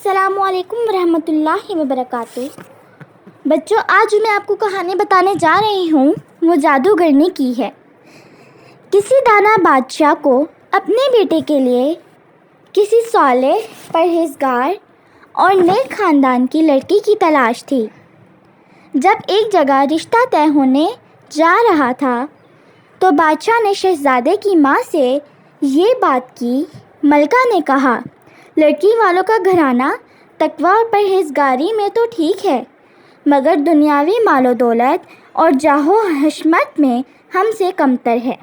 السلام علیکم ورحمۃ اللہ وبرکاتہ۔ بچوں، آج میں آپ کو کہانی بتانے جا رہی ہوں، وہ جادوگرنی کی ہے۔ کسی دانا بادشاہ کو اپنے بیٹے کے لیے کسی صالح، پرہیزگار اور نیک خاندان کی لڑکی کی تلاش تھی۔ جب ایک جگہ رشتہ طے ہونے جا رہا تھا تو بادشاہ نے شہزادے کی ماں سے یہ بات کی۔ ملکہ نے کہا، لڑکی والوں کا گھرانہ تقویٰ اور پرہیزگاری میں تو ٹھیک ہے، مگر دنیاوی مال و دولت اور جاہ و حشمت میں ہم سے کمتر ہے۔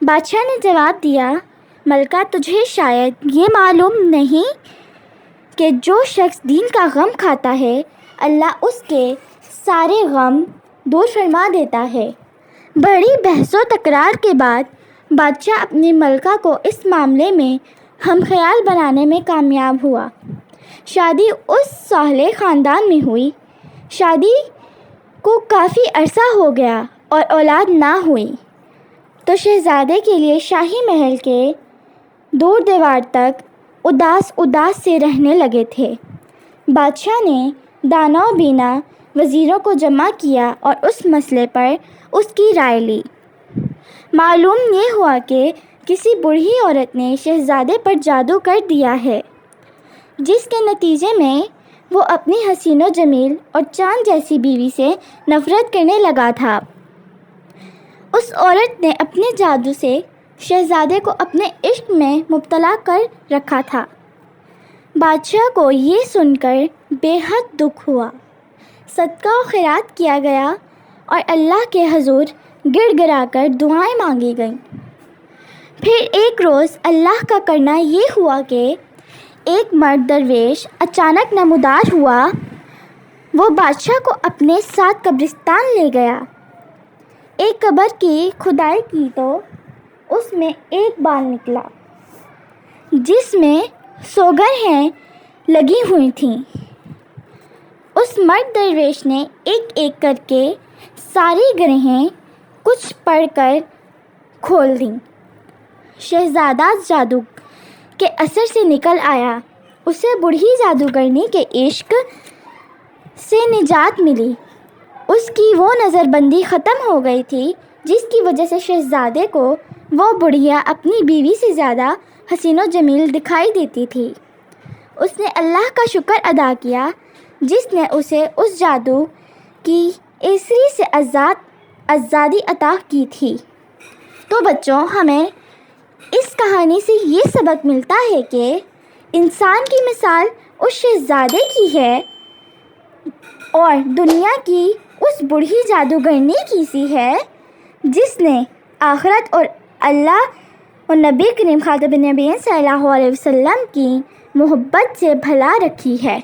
بادشاہ نے جواب دیا، ملکہ، تجھے شاید یہ معلوم نہیں کہ جو شخص دین کا غم کھاتا ہے، اللہ اس کے سارے غم دور فرما دیتا ہے۔ بڑی بحث و تکرار کے بعد بادشاہ اپنی ملکہ کو اس معاملے میں ہم خیال بنانے میں کامیاب ہوا۔ شادی اس صالح خاندان میں ہوئی۔ شادی کو کافی عرصہ ہو گیا اور اولاد نہ ہوئی تو شہزادے کے لیے شاہی محل کے دور دیوار تک اداس سے رہنے لگے تھے۔ بادشاہ نے دانا و بینا وزیروں کو جمع کیا اور اس مسئلے پر اس کی رائے لی۔ معلوم یہ ہوا کہ کسی بوڑھی عورت نے شہزادے پر جادو کر دیا ہے، جس کے نتیجے میں وہ اپنی حسین و جمیل اور چاند جیسی بیوی سے نفرت کرنے لگا تھا۔ اس عورت نے اپنے جادو سے شہزادے کو اپنے عشق میں مبتلا کر رکھا تھا۔ بادشاہ کو یہ سن کر بے حد دکھ ہوا۔ صدقہ و خیرات کیا گیا اور اللہ کے حضور گڑ گڑا کر دعائیں مانگی گئیں۔ پھر ایک روز اللہ کا کرنا یہ ہوا کہ ایک مرد درویش اچانک نمودار ہوا۔ وہ بادشاہ کو اپنے ساتھ قبرستان لے گیا۔ ایک قبر کی کھدائی کی تو اس میں ایک بال نکلا، جس میں سوگرہیں لگی ہوئی تھیں۔ اس مرد درویش نے ایک ایک کر کے ساری گرہیں کچھ پڑھ کر کھول دیں۔ شہزادہ جادو کے اثر سے نکل آیا۔ اسے بوڑھی جادوگرنی کے عشق سے نجات ملی۔ اس کی وہ نظر بندی ختم ہو گئی تھی جس کی وجہ سے شہزادے کو وہ بڑھیا اپنی بیوی سے زیادہ حسین و جمیل دکھائی دیتی تھی۔ اس نے اللہ کا شکر ادا کیا جس نے اسے اس جادو کی اسری سے آزادی عطا کی تھی۔ تو بچوں، ہمیں اس کہانی سے یہ سبق ملتا ہے کہ انسان کی مثال اس شہزادے کی ہے اور دنیا کی اس بوڑھی جادوگرنی کی سی ہے جس نے آخرت اور اللہ اور نبی کریم خاتم النبیین صلی اللہ علیہ وسلم کی محبت سے بھلا رکھی ہے۔